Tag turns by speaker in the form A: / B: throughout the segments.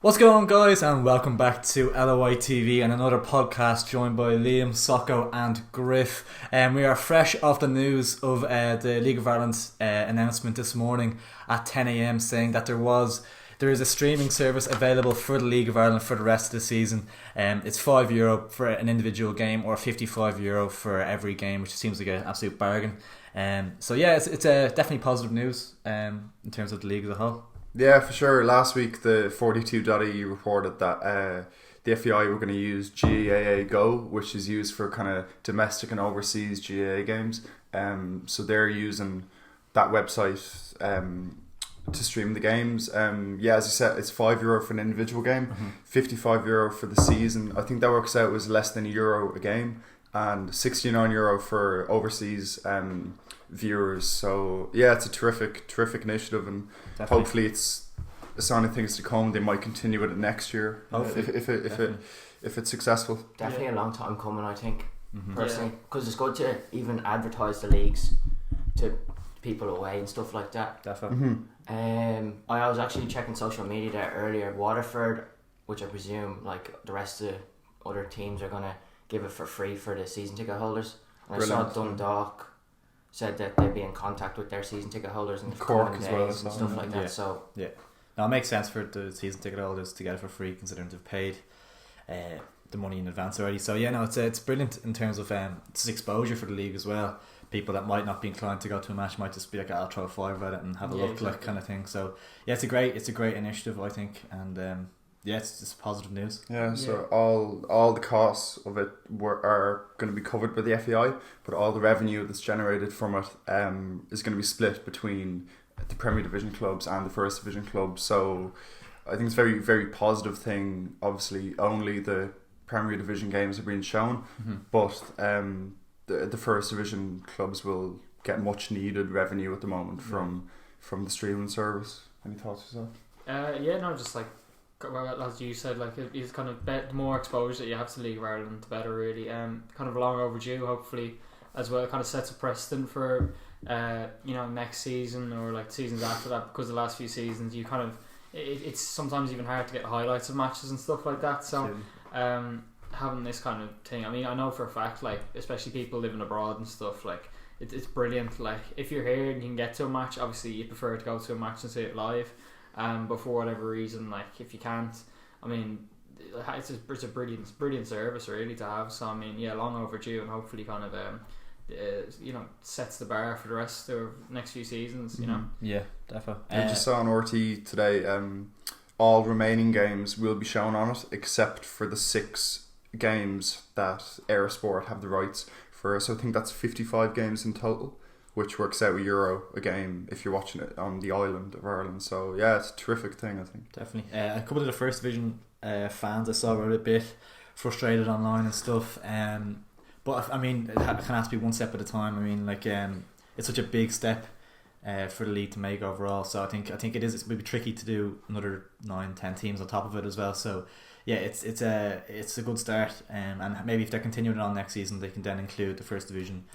A: What's going on, guys, and welcome back to LOI TV and another podcast joined by Liam, Socko and Griff. We are fresh off the news of the League of Ireland's announcement this morning at 10 a.m. saying that there is a streaming service available for the League of Ireland for the rest of the season. It's €5 for an individual game or €55 for every game, which seems like an absolute bargain. So yeah, it's definitely positive news in terms of the league as a whole.
B: Yeah, for sure. Last week, the 42.ie reported that the FEI were going to use GAA Go, which is used for kind of domestic and overseas GAA games. So they're using that website to stream the games. Yeah, as you said, it's €5 for an individual game, €55 for the season. I think that works out as less than €1 a game, and €69 for overseas viewers. So yeah, it's a terrific initiative, and definitely. Hopefully it's a sign of things to come. They might continue with it next year if it's successful.
C: Definitely a long time coming, I think, personally, because it's good to even advertise the leagues to people away and stuff like that.
A: Definitely.
C: I was actually checking social media there earlier. Waterford, which I presume like the rest of the other teams are gonna give it for free for the season ticket holders. And brilliant. I saw Dundalk said that they'd be in contact with their season ticket holders and
B: Cork as well
C: and stuff like that. So
A: yeah, now it makes sense for the season ticket holders to get it for free, considering they've paid the money in advance already. So yeah, no, it's brilliant in terms of it's exposure for the league as well. People that might not be inclined to go to a match might just be like, I'll throw a $5 at it and have a look, exactly. Like kind of thing. So yeah, it's a great initiative, I think, and yeah, it's just positive news.
B: Yeah, so all the costs of it are going to be covered by the FEI, but all the revenue that's generated from it is going to be split between the Premier Division clubs and the First Division clubs. So I think it's a very, very positive thing. Obviously, only the Premier Division games are being shown, but the First Division clubs will get much needed revenue at the moment from the streaming service. Any thoughts yourself?
D: Just like, well, as you said, like it's kind of the more exposure that you have to League of Ireland, the better, really. Kind of long overdue, hopefully, as well. It kind of sets a precedent for next season or like seasons after that, because the last few seasons you kind of it's sometimes even hard to get highlights of matches and stuff like that. So having this kind of thing, I mean, I know for a fact, like especially people living abroad and stuff, like it's brilliant. Like if you're here and you can get to a match, obviously you prefer to go to a match and see it live. But for whatever reason, like if you can't, I mean, it's a brilliant service really to have. So I mean, yeah, long overdue, and hopefully kind of sets the bar for the rest of the next few seasons. You know.
A: Yeah, definitely.
B: I just saw on RT today. All remaining games will be shown on it, except for the 6 games that Aerosport have the rights for. So I think that's 55 games in total, which works out €1 a game if you're watching it on the island of Ireland. So yeah, it's a terrific thing, I think.
A: Definitely. A couple of the First Division fans I saw were a bit frustrated online and stuff. But I mean, it kind of has to be one step at a time. I mean, like it's such a big step for the league to make overall. So I think it's maybe tricky to do another 9-10 teams on top of it as well. So yeah, it's a good start, and maybe if they're continuing on next season, they can then include the First Division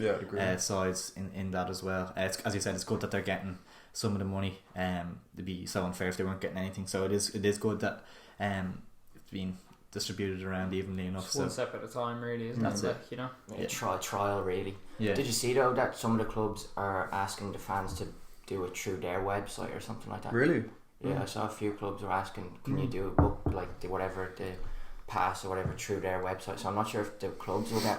A: sides in that as well. As you said, it's good that they're getting some of the money. It'd be so unfair if they weren't getting anything. So it is good that it's being distributed around evenly enough.
D: Just one step at a time, really, isn't it? Like, you know,
C: trial really. Yeah. Did you see though that some of the clubs are asking the fans to do it through their website or something like that?
B: Really?
C: Yeah, I saw a few clubs were asking, can you do a book like the pass or whatever through their website? So I'm not sure if the clubs will get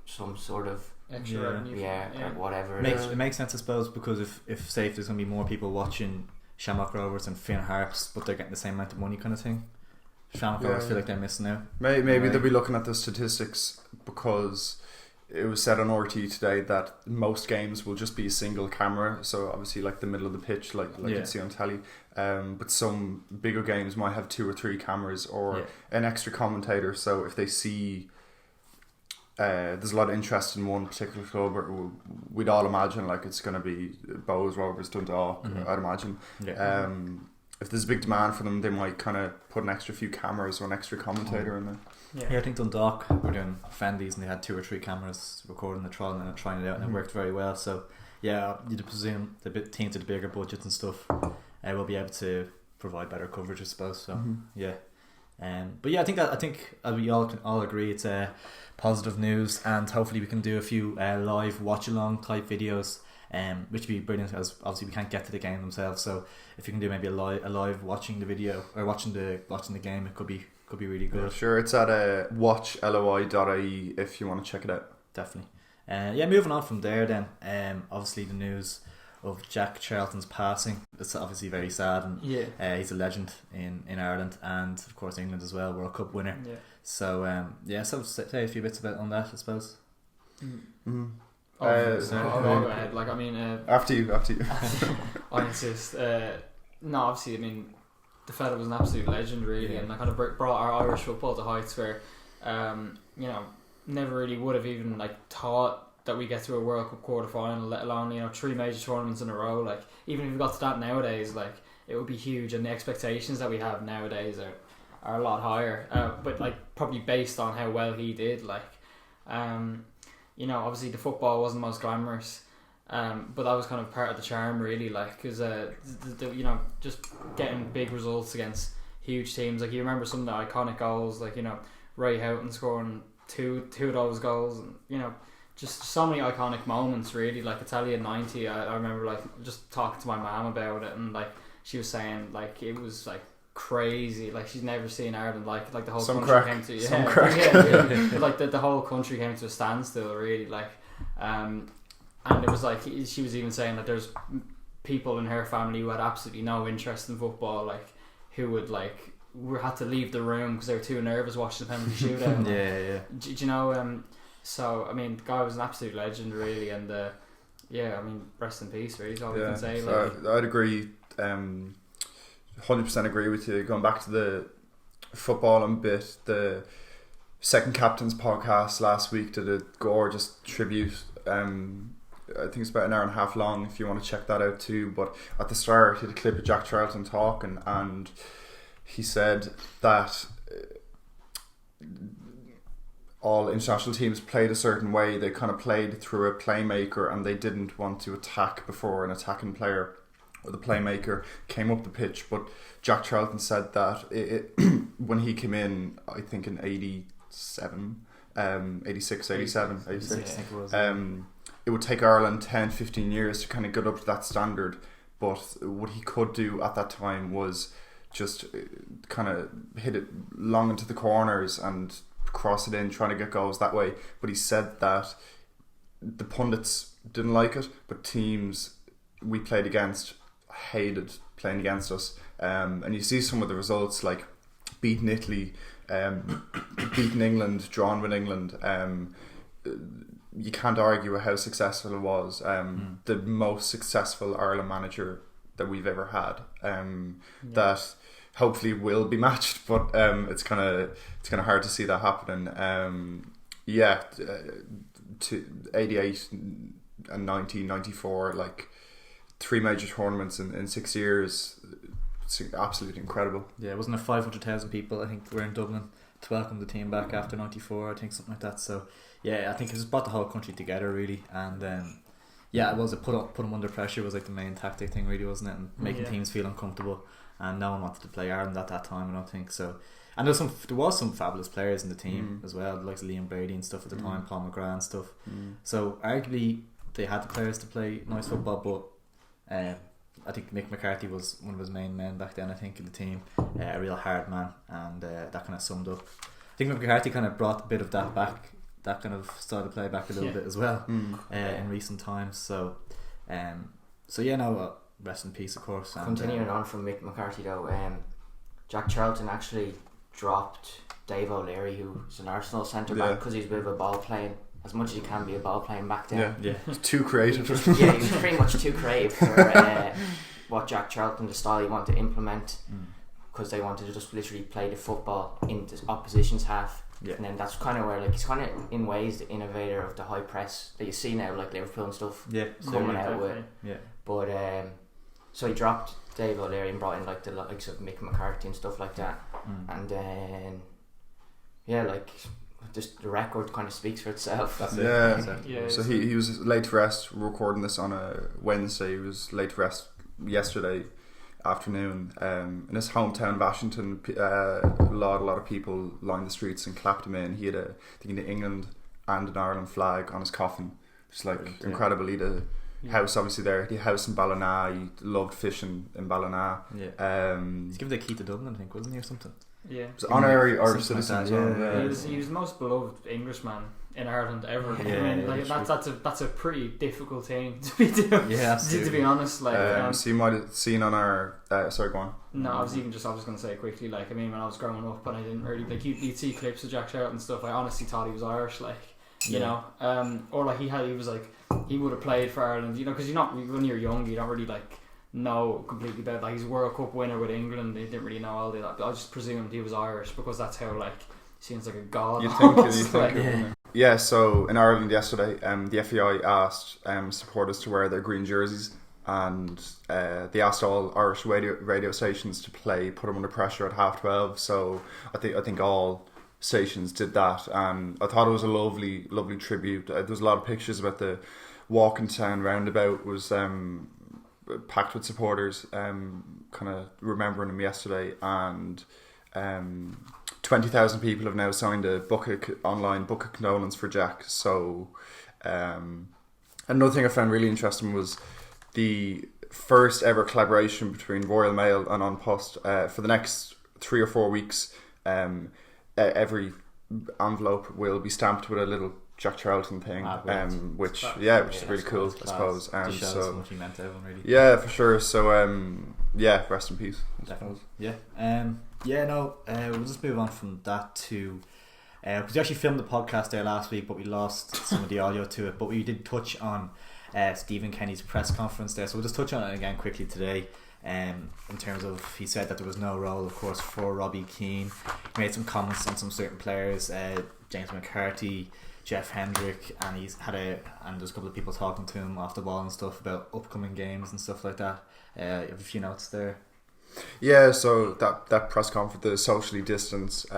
C: some sort of
D: extra revenue,
C: or whatever.
A: It makes sense, I suppose, because if say if there's going to be more people watching Shamrock Rovers and Finn Harps, but they're getting the same amount of money, kind of thing. Shamrock Rovers feel like they're missing out.
B: Maybe they'll be looking at the statistics, because it was said on RT today that most games will just be a single camera, so obviously like the middle of the pitch, like you see on telly. But some bigger games might have 2 or 3 cameras or an extra commentator. So if they see there's a lot of interest in one particular club, or we'd all imagine like it's going to be Bows, Rovers, Dundalk. I'd imagine. If there's a big demand for them, they might kind of put an extra few cameras or an extra commentator in there.
A: Yeah, I think Dundalk were doing Fendi's and they had 2 or 3 cameras recording the trial and then trying it out, and it worked very well. So yeah, you'd presume the teams with the bigger budgets and stuff will be able to provide better coverage, I suppose. So yeah. But yeah, I think we all can all agree it's positive news, and hopefully we can do a few live watch along type videos, which would be brilliant, as obviously we can't get to the game themselves. So if you can do maybe a live watching the video or watching the game, it could be really good.
B: Yeah, sure, it's at watchloi.ie if you want to check it out.
A: Definitely. Yeah, moving on from there then. Obviously the news of Jack Charlton's passing. It's obviously very sad, and he's a legend in Ireland and of course England as well, World Cup winner. Yeah. So so say a few bits about on that, I suppose.
D: I'll go ahead. Like, I mean,
B: after you.
D: I insist. No, obviously, I mean, the fella was an absolute legend, really, and I kind of brought our Irish football to heights where, you know, never really would have even like thought that we get to a World Cup quarter final, let alone, you know, 3 major tournaments in a row. Like, even if we got to that nowadays, like, it would be huge, and the expectations that we have nowadays are a lot higher. But like, probably based on how well he did, like, you know, obviously the football wasn't the most glamorous, but that was kind of part of the charm, really, like, because you know, just getting big results against huge teams. Like, you remember some of the iconic goals, like, you know, Ray Houghton scoring two of those goals, and, you know, just so many iconic moments, really. Like Italia 90, I remember, like, just talking to my mum about it, and like, she was saying, like, it was like crazy, like, she's never seen Ireland like the whole country came to like the whole country came to a standstill, really, like, and it was like, she was even saying that there's people in her family who had absolutely no interest in football, like, who would like had to leave the room because they were too nervous watching the penalty shootout. Do you know, so I mean, the guy was an absolute legend, really, and I mean, rest in peace, really, is all we can say.
B: So like, I'd agree, 100% agree with you. Going back to the football and bit, the Second Captains podcast last week did a gorgeous tribute. I think it's about an hour and a half long if you want to check that out too. But at the start, he had a clip of Jack Charlton talking, and he said that all international teams played a certain way. They kind of played through a playmaker, and they didn't want to attack before an attacking player or the playmaker came up the pitch. But Jack Charlton said that when he came in, I think in 86, 87, it would take Ireland 10-15 years to kind of get up to that standard, but what he could do at that time was just kind of hit it long into the corners and cross it in, trying to get goals that way. But he said that the pundits didn't like it, but teams we played against hated playing against us, and you see some of the results, like beating Italy, beating England, drawn with England. You can't argue with how successful it was. The most successful Ireland manager that we've ever had, that hopefully will be matched, but it's kind of hard to see that happening. To 88 and 1994, like 3 major tournaments in 6 years. It's absolutely incredible. Yeah,
A: wasn't it 500,000 people, I think, were in Dublin to welcome the team back after 94, I think, something like that. So yeah, I think it just brought the whole country together, really, and it was, it put them under pressure was like the main tactic thing, really, wasn't it, and making teams feel uncomfortable, and no one wanted to play Ireland at that time, I don't think so. And there was some fabulous players in the team as well, like Liam Brady and stuff at the time, Paul McGrath and stuff. So arguably they had the players to play nice football, but I think Mick McCarthy was one of his main men back then, I think, in the team, a real hard man, and that kind of summed up. I think Mick McCarthy kind of brought a bit of that back, that kind of style of play back a little bit as well in recent times. So rest in peace, of course. And,
C: continuing on from Mick McCarthy though, Jack Charlton actually dropped Dave O'Leary, who's an Arsenal centre back, because he's a bit of a ball playing, as much as he can be a ball playing back then.
B: He's too creative.
C: He was pretty much too creative for what Jack Charlton, the style he wanted to implement, because they wanted to just literally play the football in the opposition's half. And then that's kind of where, like, he's kind of in ways the innovator of the high press that you see now, like Liverpool and stuff, coming out with. But so he dropped Dave O'Leary and brought in like the likes of Mick McCarthy and stuff like that, and then like just the record kind of speaks for itself.
A: That's
B: it. So he was laid to rest. We're recording this on a Wednesday. He was laid to rest yesterday, afternoon in his hometown of Ashington. A lot of people lined the streets and clapped him in. He had I think an England and an Ireland flag on his coffin. Just like
A: Brilliant,
B: incredible. He had a house obviously there. He had a house in Ballina. He loved fishing in Ballina.
A: Yeah. He's given the key to Dublin, I think, wasn't he, or something?
D: Yeah.
B: It was honorary Irish
A: Something
B: citizen
A: like
B: as
A: that,
B: well.
A: yeah.
D: He was the most beloved Englishman in Ireland ever.
A: Yeah,
D: I mean,
A: yeah,
D: like,
A: literally.
D: that's a pretty difficult thing to be doing.
A: Yeah, absolutely.
D: To be honest, like
B: So you might have seen on our sorry, go on.
D: no, I was going to say quickly, like, I mean, when I was growing up and I didn't really, like, you'd see clips of Jack Charlton and stuff, I honestly thought he was Irish, like, you know, or like he was like, he would have played for Ireland, you know, because when you're young, you don't really, like, know completely about, like, he's a World Cup winner with England, they didn't really know all that, but I just presumed he was Irish, because that's how, like, he seems like a god.
B: You think
D: like,
B: yeah, so in Ireland yesterday, the FAI asked supporters to wear their green jerseys, and they asked all Irish radio stations to put them under pressure at 12:30. So I think all stations did that, and I thought it was a lovely tribute. There was a lot of pictures about the Walking Town roundabout was packed with supporters, kind of remembering him yesterday, and 20,000 people have now signed a online book of condolence for Jack. So another thing I found really interesting was the first ever collaboration between Royal Mail and An Post. For the next 3 or 4 weeks, every envelope will be stamped with a little Jack Charlton thing, which is really cool, I suppose.
A: Just shows how much he meant to everyone, really.
B: Yeah, for sure. So rest in peace, I
A: Definitely.
B: suppose.
A: We'll just move on from that to because we actually filmed the podcast there last week, but we lost some of the audio to it. But we did touch on Stephen Kenny's press conference there, so we'll just touch on it again quickly today. In terms of, he said that there was no role, of course, for Robbie Keane. He made some comments on some certain players, James McCarthy, Jeff Hendrick, and there's a couple of people talking to him off the ball and stuff about upcoming games and stuff like that. You have a few notes there.
B: Yeah, so that press conference, the socially distanced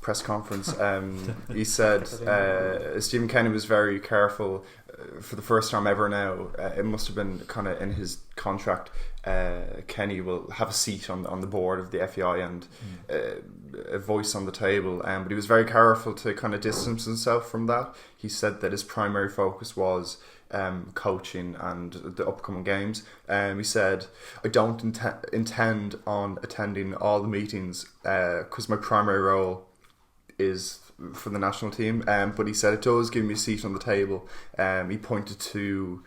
B: press conference, he said Stephen Kenny was very careful. For the first time ever now, it must have been kind of in his contract, Kenny will have a seat on the board of the FEI and a voice on the table, but he was very careful to kind of distance himself from that. He said that his primary focus was coaching and the upcoming games. He said, I don't intend on attending all the meetings because my primary role is for the national team, but he said it does give me a seat on the table. He pointed to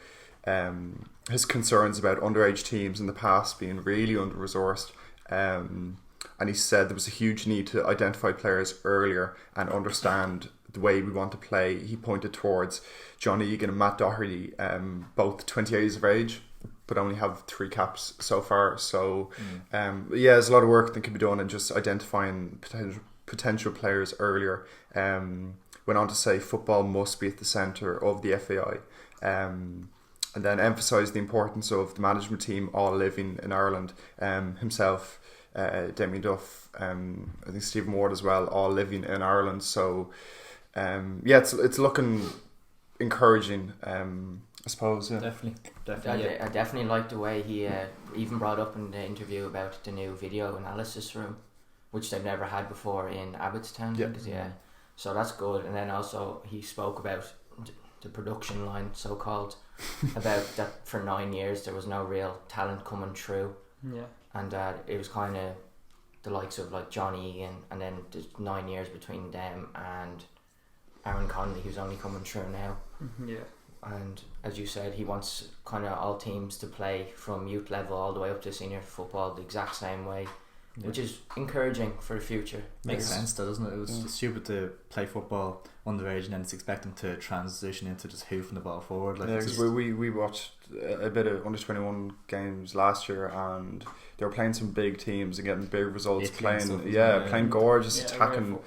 B: his concerns about underage teams in the past being really under-resourced, and he said there was a huge need to identify players earlier and understand the way we want to play. He pointed towards John Egan and Matt Doherty, both 28 years of age, but only have 3 caps so far. So there's a lot of work that can be done in just identifying potential players earlier. Went on to say football must be at the centre of the FAI, and then emphasised the importance of the management team all living in Ireland, himself, Damien Duff, I think Stephen Ward as well, all living in Ireland. So it's looking encouraging, I suppose.
A: Definitely.
C: I definitely like the way he even brought up in the interview about the new video analysis room, which they've never had before in Abbottstown. So that's good. And then also he spoke about the production line, so called, about that for 9 years there was no real talent coming through.
D: Yeah.
C: And it was kind of the likes of like John Egan, and then there's 9 years between them and Aaron Connolly, who's only coming through now.
D: Yeah.
C: And as you said, he wants kind of all teams to play from youth level all the way up to senior football the exact same way. Yeah. Which is encouraging for the future.
A: Makes sense though, doesn't it? It was stupid to play football underage and then it's expecting to transition into just hoofing the ball forward. Like,
B: because we watched a bit of under 21 games last year, and they were playing some big teams and getting big results. Playing gorgeous attacking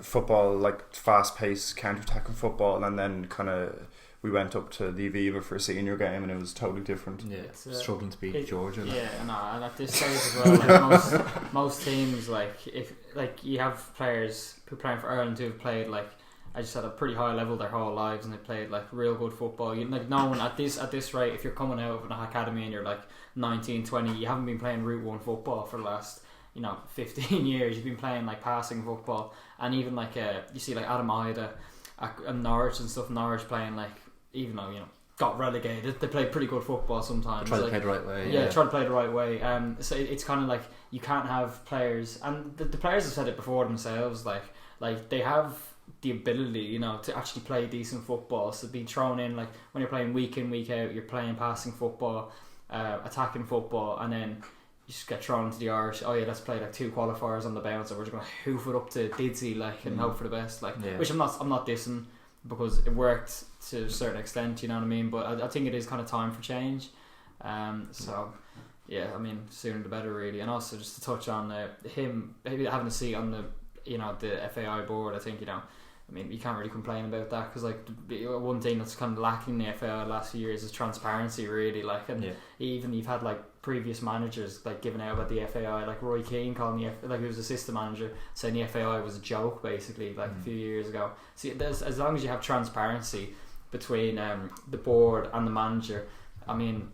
B: football, like fast paced counter attacking football, and then kind of we went up to the Aviva for a senior game and it was totally different.
A: Yeah, struggling to beat Georgia.
D: Yeah, and at this stage as well, like most teams, like if like you have players who playing for Ireland who have played like as you said, at a pretty high level their whole lives, and they played like real good football. You like no one at this rate, if you're coming out of an academy and you're like 19, 20, you haven't been playing Route 1 football for the last 15 years. You've been playing like passing football, and even like you see like Adam Ida at Norwich and stuff. Norwich playing like, even though got relegated, they play pretty good football sometimes.
A: Try to play the right way.
D: Yeah, try to play the right way. So it's kind of like you can't have players, and the players have said it before themselves. Like they have the ability, to actually play decent football. So be thrown in like when you're playing week in week out, you're playing passing football, attacking football, and then you just get thrown into the Irish. Oh yeah, let's play like 2 qualifiers on the bounce, and we're just gonna hoof it up to Didsy and hope for the best. Which I'm not dissing, because it worked to a certain extent. You know what I mean? But I think it is kind of time for change. So yeah, I mean, sooner the better, really. And also just to touch on him maybe having a seat on the the FAI board. I think I mean, you can't really complain about that, because like one thing that's kind of lacking in the FAI the last few years is transparency, really. Like, and even you've had like previous managers like giving out about the FAI, like Roy Keane calling like he was assistant manager, saying the FAI was a joke basically, like a few years ago. See, as long as you have transparency between the board and the manager, I mean,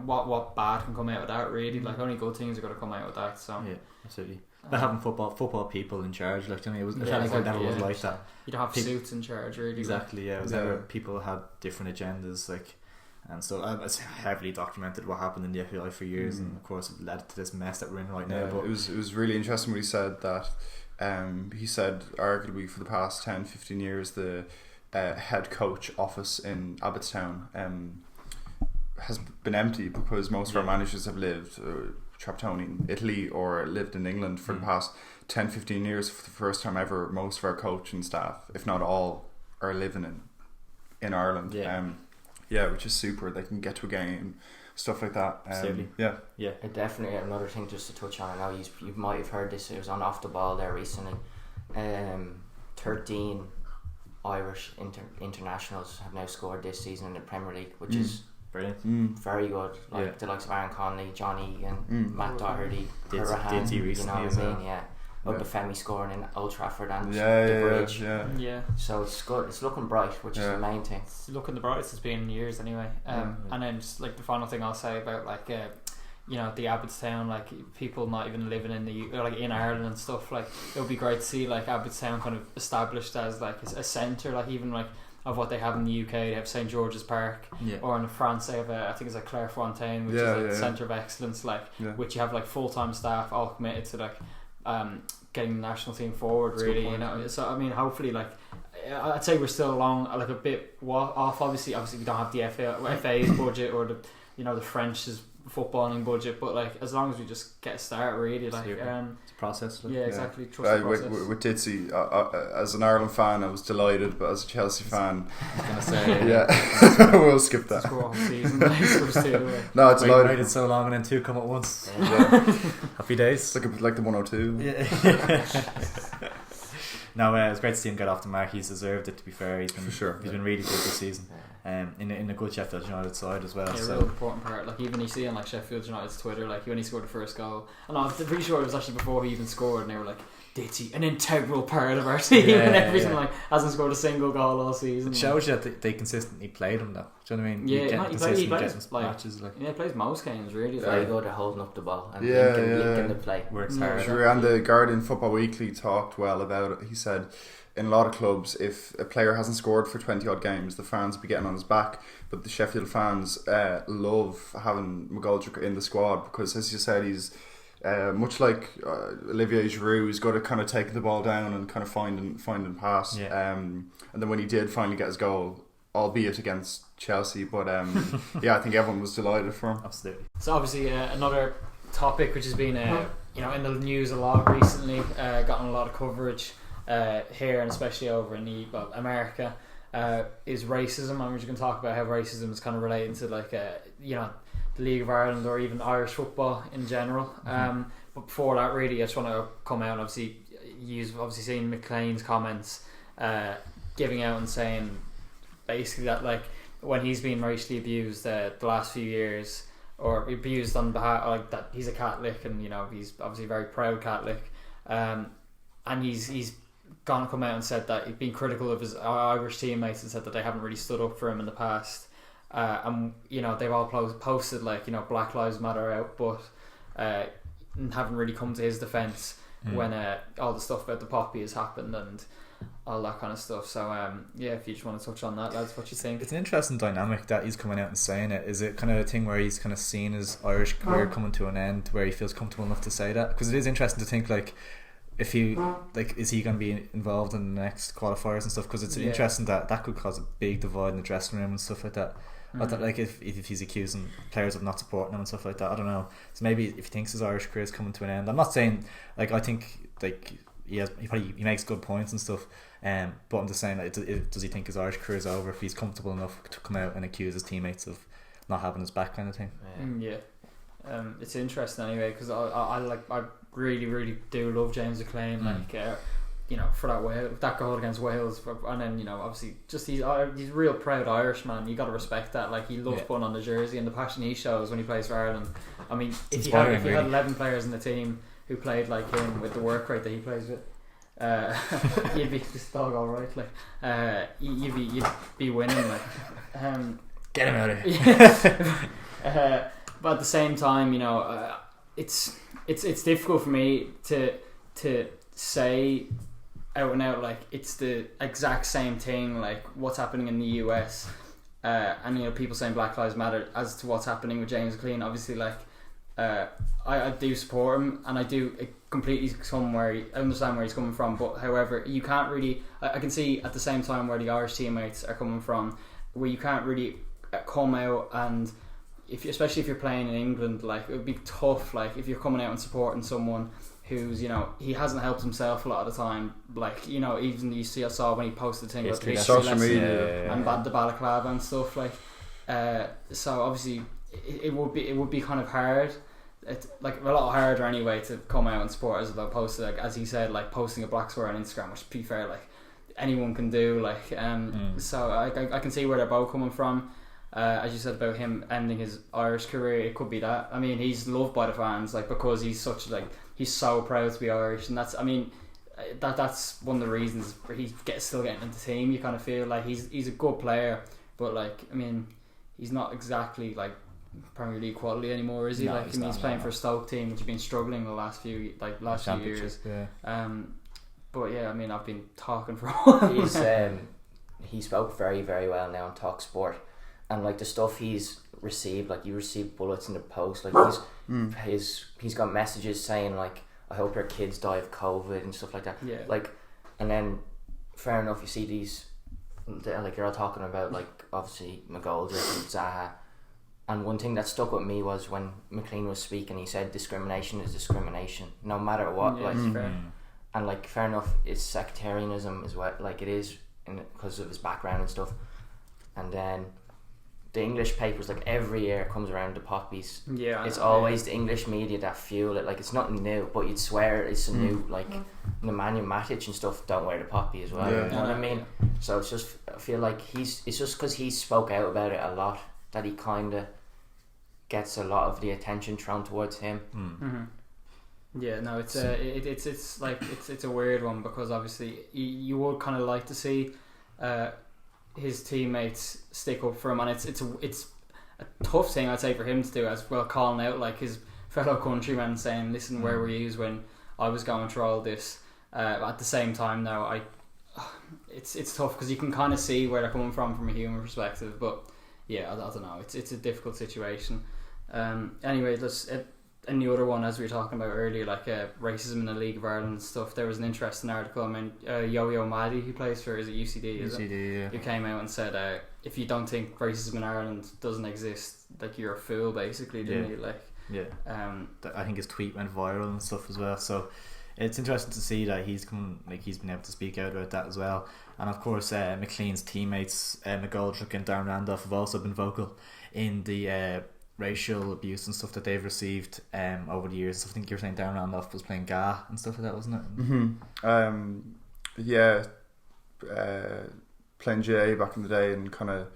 D: what bad can come out of that, really? Like, only good things are going to come out of that. So
A: yeah, absolutely. But having football people in charge, like, it was never was like that.
D: You don't have suits in charge, really.
A: Exactly, yeah. It was never, people had different agendas, like, and so it's heavily documented what happened in the FAI for years, and of course it led to this mess that we're in right now. But
B: it was really interesting when he said that. He said arguably for the past 10-15 years the head coach office in Abbottstown has been empty, because most of our managers have lived Trapattoni in Italy or lived in England for the past 10-15 years. For the first time ever, most of our coaching staff, if not all, are living in Ireland. Which is super. They can get to a game, stuff like that.
C: It definitely. Another thing just to touch on, I know you might have heard this, it was on Off the Ball there recently. 13 Irish internationals have now scored this season in the Premier League, which is
A: brilliant.
C: Very good. Like the likes of Aaron Connolly, Johnny and Matt Doherty,
A: Did he recently as well?
C: Obafemi scoring in Old Trafford and the Bridge.
D: Yeah.
C: So it's good. It's looking bright, which is the main thing.
D: It's looking the brightest it's been in years, anyway. And then just like the final thing I'll say about like the Abbottstown, like people not even living in in Ireland and stuff. Like, it would be great to see like Abbottstown kind of established as like a centre, like even like of what they have in the UK. They have St George's Park, or in France they have I think it's like Clairefontaine, which is like the centre of excellence, which you have like full-time staff all committed to like getting the national team forward. That's really, So I mean, hopefully, like, I'd say we're still along like a bit off. Obviously we don't have the FA's budget or the French's footballing budget, but like as long as we just get a start, really, like
A: it's a process.
D: Exactly. Trust the process.
B: With Ditsy, as an Ireland fan, I was delighted, but as a Chelsea fan,
A: I was gonna say
B: we'll skip that.
D: Season,
B: no, it's
A: waited so long and then 2 come at once. Happy days.
B: Like the 102.
A: No, it was great to see him get off the mark. He's deserved it, to be fair. He's been really good this season. In a good Sheffield United side as well.
D: Yeah, real important part. Like, even you see on like Sheffield United's Twitter, like when he scored the first goal, and I'm pretty sure it was actually before he even scored, and they were like, Ditty, an integral part of our team and everything, like hasn't scored a single goal all season.
A: It shows you that they consistently played him though. Do you know what I mean?
D: He plays
A: matches, like.
D: Yeah, he plays most games, really.
C: Very good at holding up the ball and linking the play.
A: Works hard.
B: Sure. And the Guardian Football Weekly talked well about it. He said, in a lot of clubs, if a player hasn't scored for 20 odd games, the fans will be getting on his back. But the Sheffield fans love having McGoldrick in the squad, because, as you said, he's much like Olivier Giroud, he's got to kind of take the ball down and kind of find and pass. And then when he did finally get his goal, albeit against Chelsea, but I think everyone was delighted for him.
A: Absolutely.
D: So obviously another topic which has been in the news a lot recently, gotten a lot of coverage here and especially over in America, is racism. I'm just going to talk about how racism is kind of related to like the League of Ireland or even Irish football in general. But before that, really, I just want to come out and obviously you've obviously seen McClean's comments giving out and saying basically that like when he's been racially abused the last few years, or abused on behalf like that, he's a Catholic and he's obviously a very proud Catholic, and he's come out and said that he'd been critical of his Irish teammates and said that they haven't really stood up for him in the past. And they've all posted like Black Lives Matter out, but haven't really come to his defence when all the stuff about the poppy has happened and all that kind of stuff. So if you just want to touch on that, lads, what you think?
A: It's an interesting dynamic that he's coming out and saying it. Is it kind of a thing where he's kind of seen his Irish career coming to an end, where he feels comfortable enough to say that? Because it is interesting to think like, if he is he going to be involved in the next qualifiers and stuff? Because it's interesting that could cause a big divide in the dressing room and stuff like that. Like if he's accusing players of not supporting him and stuff like that, I don't know. So maybe if he thinks his Irish career is coming to an end, I'm not saying like I think like he makes good points and stuff. But I'm just saying like, does he think his Irish career is over if he's comfortable enough to come out and accuse his teammates of not having his back, kind of thing?
D: It's interesting anyway, because I really, really do love James McClean. For that goal against Wales, and then obviously just he's a real proud Irishman. You got to respect that. Like, he loves putting on the jersey and the passion he shows when he plays for Ireland. I mean, if you had 11 players in the team who played like him with the work rate that he plays with, you'd be this dog all right. Like, you'd be winning. Like,
A: get him out of here.
D: But at the same time, it's difficult for me to say out and out like it's the exact same thing like what's happening in the US and people saying Black Lives Matter as to what's happening with James McClean. Obviously, like I do support him, and I do completely understand where he's coming from, but however you can't really I can see at the same time where the Irish teammates are coming from, where you can't really come out, and especially if you're playing in England, like it would be tough, like if you're coming out and supporting someone who's he hasn't helped himself a lot of the time, like even I saw when he posted thing about the
B: social media
D: and the balaclava and stuff, like so obviously it would be kind of hard. It's like a lot harder anyway to come out and support as opposed to, like, as he said, like posting a black square on Instagram, which, to be fair, like anyone can do, like so I can see where they're both coming from. As you said about him ending his Irish career, it could be that. I mean, he's loved by the fans, like, because he's he's so proud to be Irish, and that's one of the reasons he's still getting into the team. You kind of feel like he's a good player, but like, I mean, he's not exactly like Premier League quality anymore, is he?
A: No,
D: like, he's playing for a Stoke team which has been struggling the last few years. But yeah, I mean, I've been talking for a while.
C: He spoke very, very well now on Talk Sport. And like the stuff he's received, like you receive bullets in the post, like he's got messages saying like, I hope your kids die of COVID and stuff like that. Yeah. Like, and then fair enough, you see these, like you're all talking about like obviously McGoldrick and Zaha, and one thing that stuck with me was when McClean was speaking, he said discrimination is discrimination, no matter what. And like fair enough, it's sectarianism as well, like it is because of his background and stuff. And then the English papers, like every year comes around the poppies. It's always the English media that fuel it. Like, it's nothing new, but you'd swear it's a new, like Nemanja Matic and stuff don't wear the poppy as well. You know what I mean? So it's just, I feel like it's just because he spoke out about it a lot that he kind of gets a lot of the attention thrown towards him.
D: Yeah, no, it's like it's a weird one, because obviously you would kind of like to see his teammates stick up for him, and it's a tough thing, I'd say, for him to do as well, calling out like his fellow countrymen, saying, listen, where were you when I was going through all this? At the same time now, it's tough because you can kind of see where they're coming from a human perspective, but yeah, I don't know, it's a difficult situation. Anyway, and the other one, as we were talking about earlier, like racism in the League of Ireland and stuff, there was an interesting article. I mean, Yo-Yo Mahdy, who plays for, is it UCD?
A: Yeah.
D: Who came out and said, if you don't think racism in Ireland doesn't exist, like, you're a fool, basically, didn't you? Like,
A: I think his tweet went viral and stuff as well. So it's interesting to see that he's been able to speak out about that as well. And of course, McClean's teammates, McGoldrick and Darren Randolph, have also been vocal in the racial abuse and stuff that they've received over the years. I think you were saying Darren Randolph was playing GA and stuff like that, wasn't it?
B: Playing GA back in the day, and kind of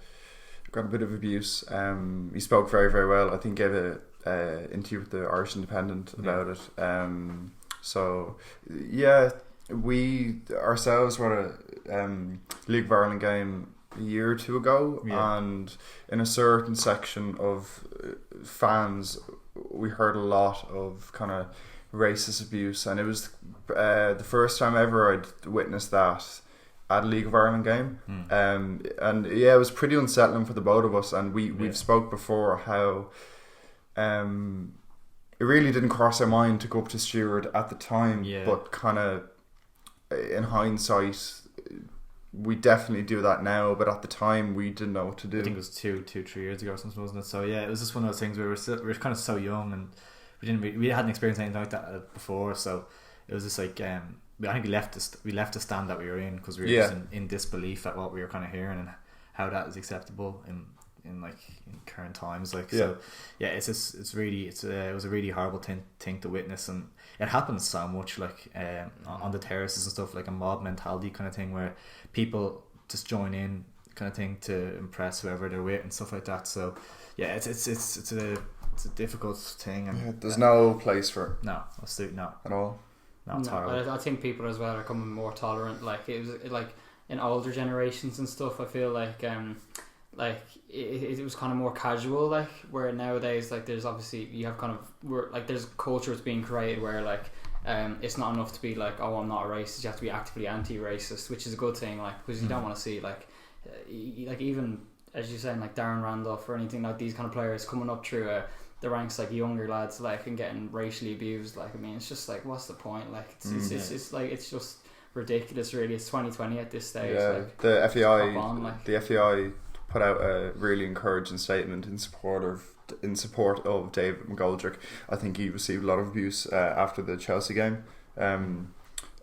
B: got a bit of abuse. He spoke very, very well. I think gave an interview with the Irish Independent about it. So yeah, we ourselves were at a League of Ireland game a year or two ago, and in a certain section of fans, we heard a lot of kind of racist abuse, and it was the first time ever I'd witnessed that at a League of Ireland game. And yeah, it was pretty unsettling for the both of us, and we've spoke before how it really didn't cross our mind to go up to Stewart at the time, but kind of in hindsight we definitely do that now, but at the time we didn't know what to do.
A: I think it was 2-3 years ago or something, wasn't it? So yeah, it was just one of those things where we were kind of so young, and we hadn't experienced anything like that before, so it was just like I think we left the stand that we were in because we were just in disbelief at what we were kind of hearing and how that is acceptable in current times. Like so, yeah, it was a really horrible thing to witness, and it happens so much like on the terraces and stuff, like a mob mentality kind of thing where people just join in kind of thing to impress whoever they're with and stuff like that. So yeah, it's a difficult thing, and
B: there's no place for it.
A: No, absolutely not
B: at all.
A: No, it's horrible.
D: I think people as well are becoming more tolerant. Like it was like in older generations and stuff. I feel like it was kind of more casual. Like where nowadays, like there's obviously you have kind of like there's cultures being created where like it's not enough to be like, oh, I'm not a racist. You have to be actively anti-racist, which is a good thing. Like because you don't want to see like even as you're saying like Darren Randolph or anything like these kind of players coming up through the ranks like younger lads like and getting racially abused. Like I mean, it's just like what's the point? Like it's like it's just ridiculous. Really, it's 2020 at this stage.
B: Yeah,
D: like,
B: the FEI,
D: like.
B: the FEI put out a really encouraging statement in support of David McGoldrick. I think he received a lot of abuse after the Chelsea game.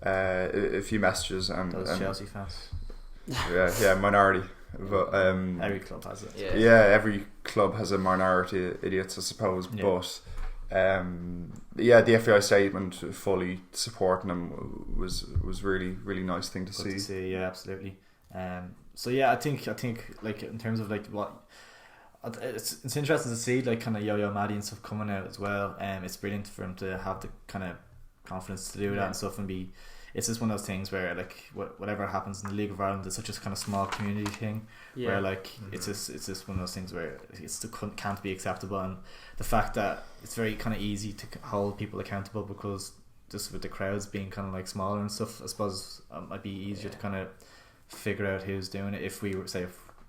B: A few messages and
A: those Chelsea fans.
B: Yeah, minority. But
A: every club has it.
B: Yeah, every club has a minority of idiots, I suppose. Yeah. But the FAI statement fully supporting him was really really nice thing to see.
A: Yeah, absolutely. So yeah, I think like in terms of like what it's interesting to see like kind of Yo-Yo Mahdy and stuff coming out as well. It's brilliant for him to have the kind of confidence to do that and stuff and be. It's just one of those things where like whatever happens in the League of Ireland is such a kind of small community thing where like it's just one of those things where can't be acceptable, and the fact that it's very kind of easy to hold people accountable because just with the crowds being kind of like smaller and stuff, I suppose it might be easier to kind of figure out who's doing it. If we were say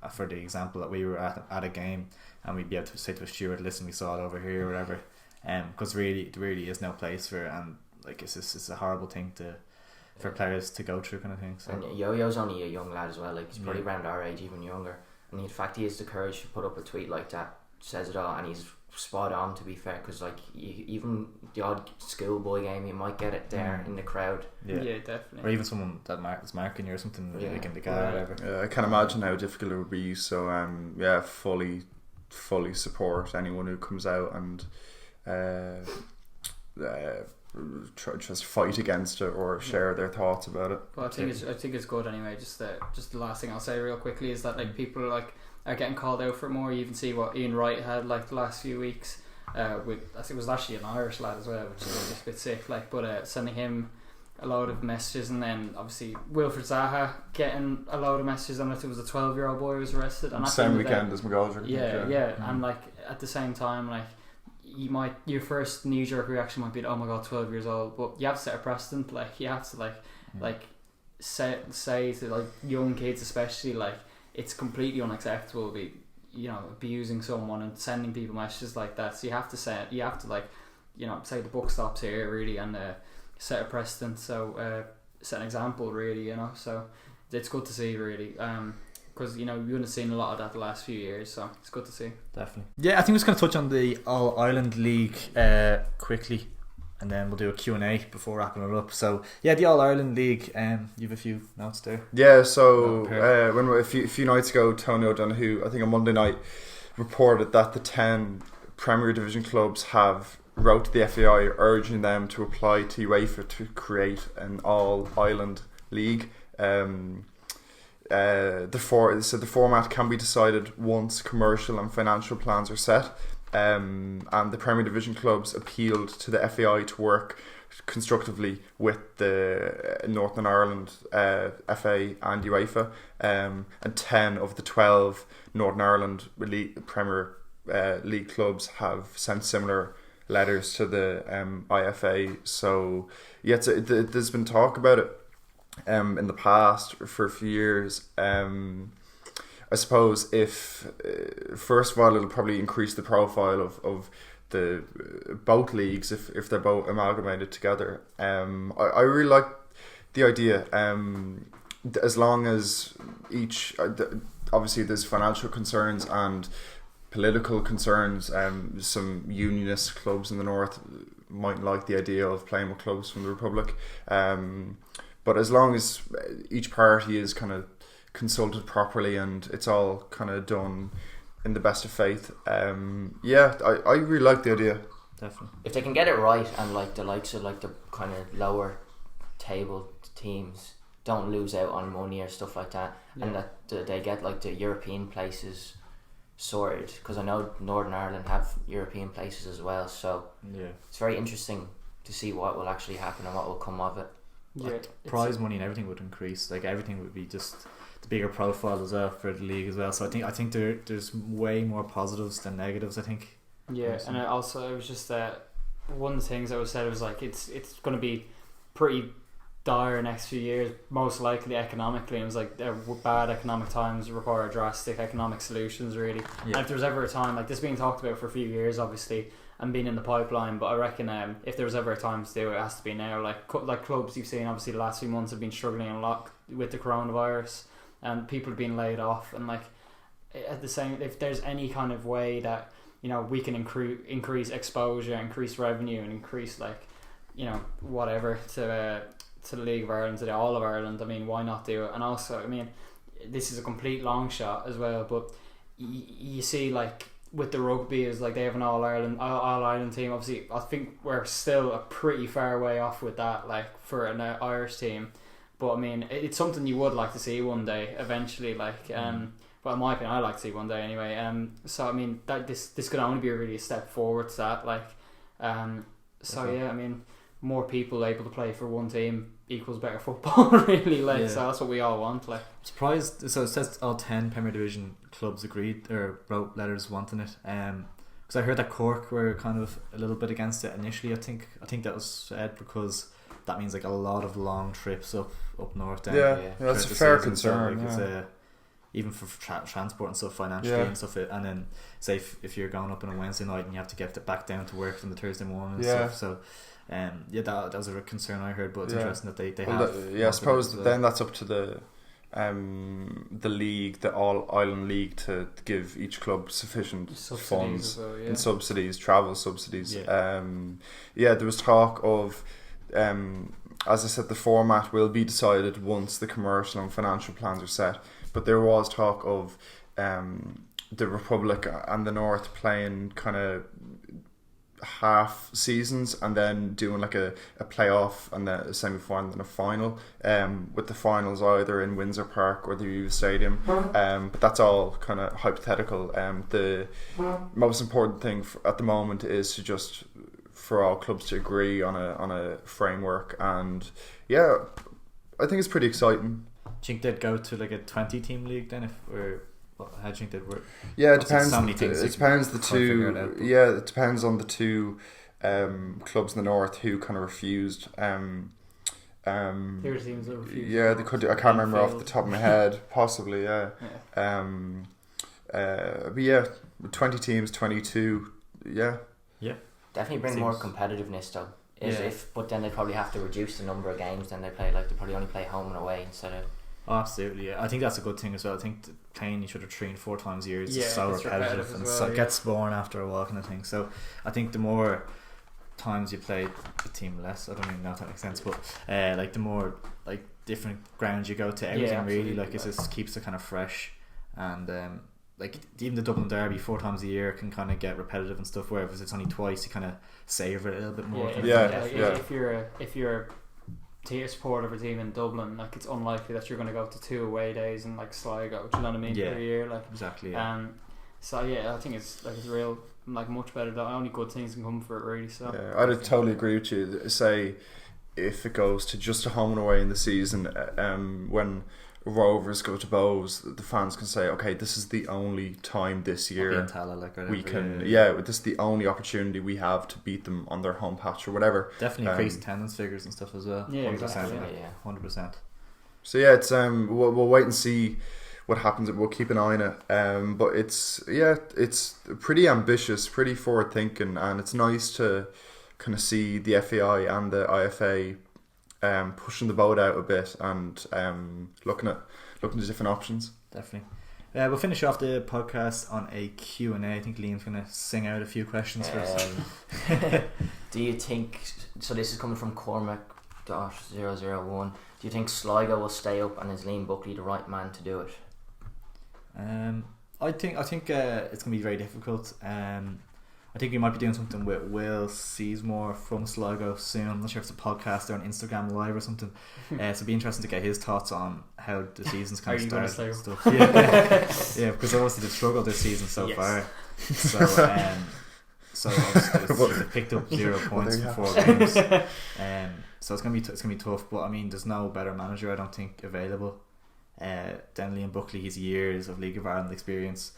A: for the example that we were at a game and we'd be able to say to a steward, listen, we saw it over here or whatever, because really there really is no place for it, and like it's a horrible thing for players to go through kind of thing. So.
C: And Yo-Yo's only a young lad as well, like he's probably around our age, even younger, and in fact he has the courage to put up a tweet like that, says it all, and he's spot on to be fair, because like even the odd schoolboy game you might get it there in the crowd.
D: Yeah, definitely.
A: Or even someone that is marking you or something like in the guy or whatever.
B: Yeah, I can imagine how difficult it would be, so fully support anyone who comes out and just fight against it or share their thoughts about it.
D: Well, I think it's good anyway. Just the last thing I'll say real quickly is that like people like are getting called out for it more. You even see what Ian Wright had like the last few weeks. With I think it was actually an Irish lad as well, which is just a bit sick. Like, but sending him a load of messages, and then obviously Wilfred Zaha getting a load of messages. And I think it was a 12-year-old boy who was arrested. And
B: same weekend as McGoldrick.
D: Yeah. And like at the same time, like. Your first knee-jerk reaction might be, oh my god, 12 years old, but you have to set a precedent. Like you have to like say to like young kids especially, like it's completely unacceptable to be abusing someone and sending people messages like that. So you have to say the buck stops here really, and set a precedent. So set an example really, so it's good to see really. Because we wouldn't have seen a lot of that the last few years, so it's good to see.
A: Definitely. Yeah, I think we're just going to touch on the All-Ireland League quickly, and then we'll do a Q&A before wrapping it up. So yeah, the All-Ireland League, you have a few notes there.
B: Yeah, so when a few nights ago, Tony O'Donoghue, I think on Monday night, reported that the 10 Premier Division clubs have wrote to the FAI urging them to apply to UEFA to create an All-Ireland League. The format can be decided once commercial and financial plans are set, and the Premier Division clubs appealed to the FAI to work constructively with the Northern Ireland FA and UEFA, and 10 of the 12 Northern Ireland Premier League clubs have sent similar letters to the IFA. So yeah, there's been talk about it in the past for a few years. I suppose if first of all it'll probably increase the profile of the both leagues if they're both amalgamated together. I really like the idea. As long as each obviously there's financial concerns and political concerns. Some unionist clubs in the north mightn't like the idea of playing with clubs from the Republic. But as long as each party is kind of consulted properly and it's all kind of done in the best of faith, I really like the idea.
A: Definitely.
C: If they can get it right, and like the likes of like the kind of lower table teams don't lose out on money or stuff like that, and that they get like the European places sorted, because I know Northern Ireland have European places as well, so it's very interesting to see what will actually happen and what will come of it.
A: Like prize money and everything would increase. Like everything would be just the bigger profile as well for the league as well. So I think there's way more positives than negatives, I think.
D: Yeah, and it was just one of the things that was said was like it's going to be pretty dire next few years, most likely economically. It was like bad economic times require drastic economic solutions, really. And if there was ever a time, like this being talked about for a few years obviously and being in the pipeline, but I reckon if there was ever a time to do it, it has to be now. Like clubs you've seen obviously the last few months have been struggling a lot with the coronavirus and people have been laid off, and like at the same, if there's any kind of way that we can increase exposure, increase revenue, and increase whatever to the League of Ireland, to the All of Ireland, I mean, why not do it? And also, I mean, this is a complete long shot as well, but you see, like with the rugby, is like they have an All Ireland team. Obviously, I think we're still a pretty far way off with that, like for an Irish team. But I mean, it's something you would like to see one day, eventually. Like, but in my opinion, I like to see one day anyway. So I mean, that this could only be really a step forward to that. Like, I mean, more people able to play for one team equals better football, really. Like, so that's what we all want. Like,
A: surprised. So it says all 10 Premier Division clubs agreed or wrote letters wanting it. Because I heard that Cork were kind of a little bit against it initially. I think that was said because that means like a lot of long trips up north.
B: That's a fair concern.
A: So, like, even for transport and stuff, financially and stuff. And then say if you're going up on a Wednesday night and you have to get back down to work on the Thursday morning and stuff. So that was a concern I heard, but it's interesting that they have.
B: I suppose then that's up to the league, the All Ireland League, to give each club sufficient funds and subsidies, travel subsidies. There was talk of, as I said, the format will be decided once the commercial and financial plans are set. But there was talk of the Republic and the North playing kind of half seasons and then doing like a playoff and then a semi-final and a final, with the finals either in Windsor Park or the U Stadium. But that's all kind of hypothetical. The most important thing at the moment is to just for all clubs to agree on a framework, and I think it's pretty exciting.
A: Do you think they'd go to like a 20-team league then, how do you think they'd work?
B: Yeah, it depends. It depends it depends on the two clubs in the north who kind of refused.
D: There were teams that refused.
B: Yeah, they could. I can't remember off the top of my head. Possibly, yeah. But 20 teams, 22. Yeah.
C: Definitely bring more competitiveness though. But then they probably have to reduce the number of games. Then they play they probably only play home and away instead of.
A: Oh, absolutely, I think that's a good thing as well. I think playing each other 3 and 4 times a year is so repetitive and so gets boring after a while, kind of thing. So I think the more times you play a team, less. I don't even know if that makes sense, but like the more like different grounds you go to, everything really like it just keeps it kind of fresh, and like even the Dublin Derby 4 times a year can kind of get repetitive and stuff. Whereas it's only twice, you kind of savour it a little bit more.
D: If you're a supporter of a team in Dublin, like it's unlikely that you're going to go to 2 away days in like Sligo, do you know what I mean, per year, like
A: exactly.
D: So I think it's like it's a real like much better. The only good things can come for it, really. So
B: yeah, I'd totally agree with you. Say if it goes to just a home and away in the season, when Rovers go to Bows, the fans can say, okay, this is the only time this year we can, this is the only opportunity we have to beat them on their home patch or whatever.
A: Definitely increase attendance figures and stuff as well.
D: Yeah,
A: 100%.
D: exactly.
A: 100%.
B: So yeah, it's we'll wait and see what happens. We'll keep an eye on it. But it's pretty ambitious, pretty forward thinking, and it's nice to kind of see the FAI and the IFA pushing the boat out a bit and looking at different options.
A: Definitely. We'll finish off the podcast on a Q&A. I think Liam's going to sing out a few questions for us.
C: Do you think, so this is coming from Cormac-001, do you think Sligo will stay up, and is Liam Buckley the right man to do it?
A: I think it's going to be very difficult. I think we might be doing something with Will Seasmore from Sligo soon. I'm not sure if it's a podcast or on Instagram Live or something. So it'd be interesting to get his thoughts on how the season's kind of started and stuff. Yeah, because obviously they've struggled this season so far. So obviously they've picked up 0 points for 4 games. So it's gonna be tough. But I mean, there's no better manager I don't think available than Liam Buckley. He's years of League of Ireland experience.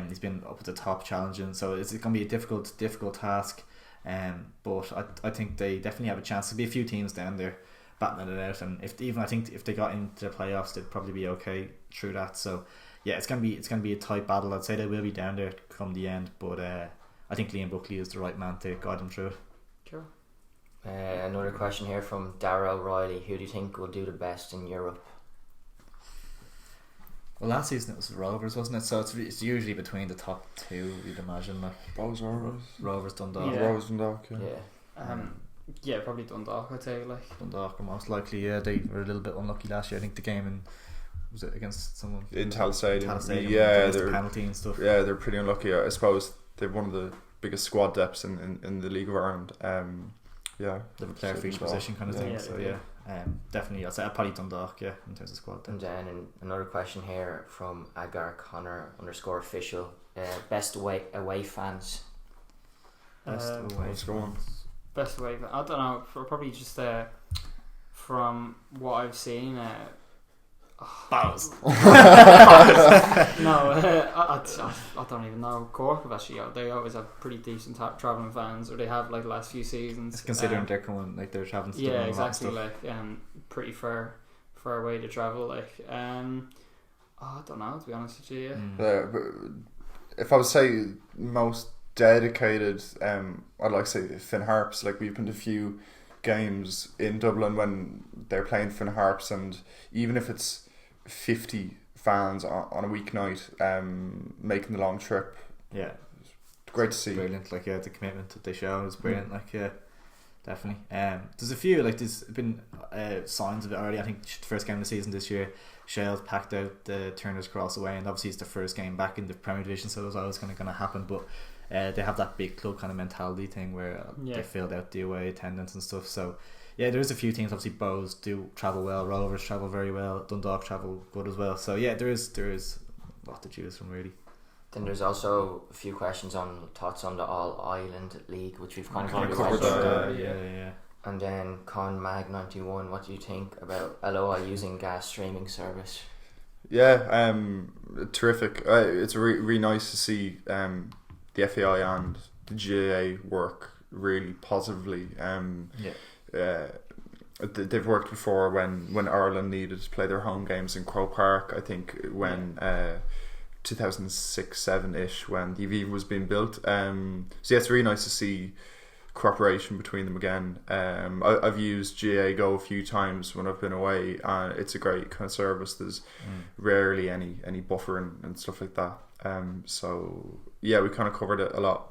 A: He's been up at the top challenging, so it's going to be a difficult task. But I think they definitely have a chance. There'll be a few teams down there battling it out, and I think if they got into the playoffs, they'd probably be okay through that. So yeah, it's going to be a tight battle. I'd say they will be down there come the end, but I think Liam Buckley is the right man to guide them through it.
D: Sure.
C: Another question here from Darragh O'Reilly. Who do you think will do the best in Europe?
A: Well, last season it was Rovers, wasn't it? So it's usually between the top two, you'd imagine. Like Rovers, Dundalk.
D: Yeah.
B: Rovers, Dundalk.
D: Yeah, probably Dundalk. I'd say
A: Dundalk are most likely. Yeah, they were a little bit unlucky last year. I think the game was it against someone
B: in Tallaght?
A: Yeah, they're penalty and stuff.
B: Yeah, they're pretty unlucky. I suppose they're one of the biggest squad depths in the League of Ireland. They have a
A: player for each position kind of thing. So definitely, I'd say probably Dundalk. Yeah, in terms of squad depth.
C: And then another question here from Agar Connor _official. Best away fans.
A: Best away.
B: Let's go on.
D: Best away. I don't know. Probably just from what I've seen.
A: Bows.
D: No, I don't even know. Cork have actually, they always have pretty decent travelling fans, or they have like the last few seasons.
A: Considering they're coming, like they're travelling.
D: Yeah, exactly. Like pretty far away to travel. Like I don't know, to be honest with you.
B: But if I would say most dedicated, I'd like to say Finn Harps. Like we've been to a few games in Dublin when they're playing Finn Harps, and even if it's 50 fans on a weeknight making the long trip, great to see.
A: Brilliant. Like the commitment that they show is brilliant. Like definitely. There's a few, like there's been signs of it already. I think the first game of the season this year, Shell's packed out the Turner's Cross away, and obviously it's the first game back in the Premier Division, so it was always going to happen. But they have that big club kind of mentality thing where they filled out the away attendance and stuff. So yeah, there's a few teams. Obviously Bows do travel well, Rovers travel very well, Dundalk travel good as well. So yeah, there is a lot to choose from really.
C: Then there's also a few questions on thoughts on the All Ireland League, which we've kind of
B: covered that.
A: Yeah.
C: And then Con Mag 91, what do you think about LOI using gas streaming service?
B: Yeah, terrific. It's really nice to see the FAI and the GAA work really positively. They've worked before when Ireland needed to play their home games in Croke Park. I think when 2006-7ish when the Aviva was being built. So yeah, it's really nice to see cooperation between them again. I've used GAA Go a few times when I've been away, and it's a great kind of service. There's rarely any buffering and stuff like that. So yeah, we kind of covered it a lot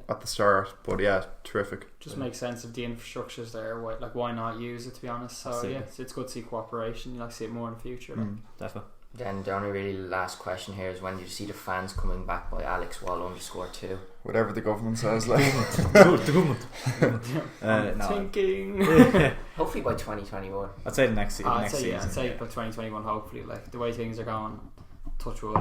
B: at the start, but yeah, terrific.
D: Just makes sense if the infrastructure's there. Why not use it, to be honest? So yeah, it's good to see cooperation. You like to see it more in the future.
A: Definitely.
C: Then the only really last question here is, when do you see the fans coming back by Alex Wall _2?
B: Whatever the government says, like
A: the government.
D: Thinking.
C: Hopefully by 2021.
A: I'd say the next season.
D: I'd say by 2021. Hopefully, like the way things are going, touch wood.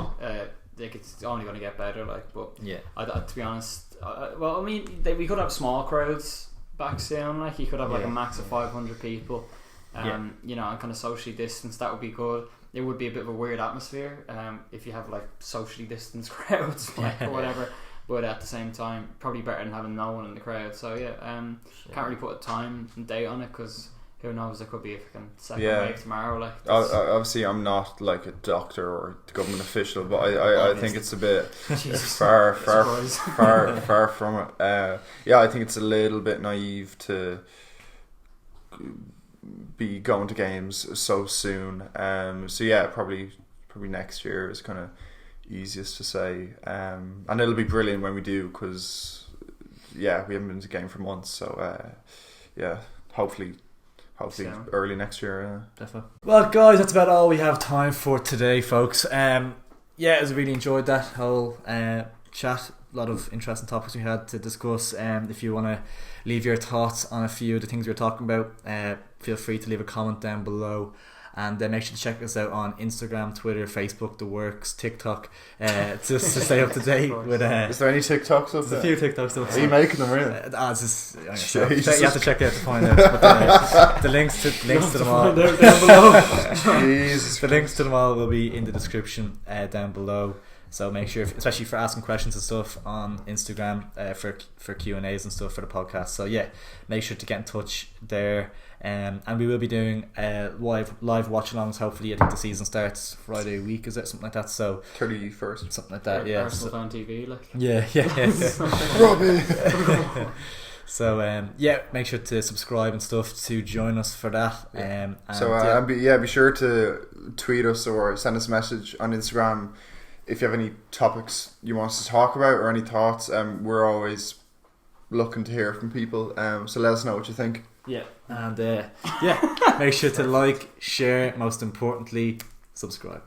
D: like it's only going to get better. Like, but
A: Yeah.
D: to be honest, well, I mean, we could have small crowds back soon. Like, you could have like a max of 500 people. You know, and kind of socially distanced. That would be good. It would be a bit of a weird atmosphere if you have like socially distanced crowds, like, or whatever. But at the same time, probably better than having no one in the crowd. So can't really put a time and date on it because who knows, there could be a fucking second wave tomorrow. Like,
B: obviously, I'm not like a doctor or government official, but I think it's a bit far from it. I think it's a little bit naive to be going to games so soon. Probably next year is kind of easiest to say, and it'll be brilliant when we do because we haven't been to a game for months. So hopefully early next year.
A: Definitely. Well, guys, that's about all we have time for today, folks. I really enjoyed that whole chat. A lot of interesting topics we had to discuss. If you want to leave your thoughts on a few of the things we were talking about, feel free to leave a comment down below. And make sure to check us out on Instagram, Twitter, Facebook, the works, TikTok, just to stay up to date with.
B: Is there any TikToks up there?
A: There's a few TikToks up there.
B: Are you making them really?
A: You have to check it out to find out. But, the links to them all down below.
B: Jesus.
A: The links to them all will be in the description down below. So make sure, especially for asking questions and stuff on Instagram, for Q&As and stuff for the podcast. So make sure to get in touch there. And we will be doing live watch-alongs. Hopefully, I think the season starts Friday week, is it? Something like that. So
B: 31st,
A: something like that.
D: Arsenal on TV, like.
B: Robbie.
A: So make sure to subscribe and stuff to join us for that.
B: Be sure to tweet us or send us a message on Instagram if you have any topics you want us to talk about or any thoughts. We're always looking to hear from people. So let us know what you think.
A: Yeah, and make sure to like, share, most importantly, subscribe.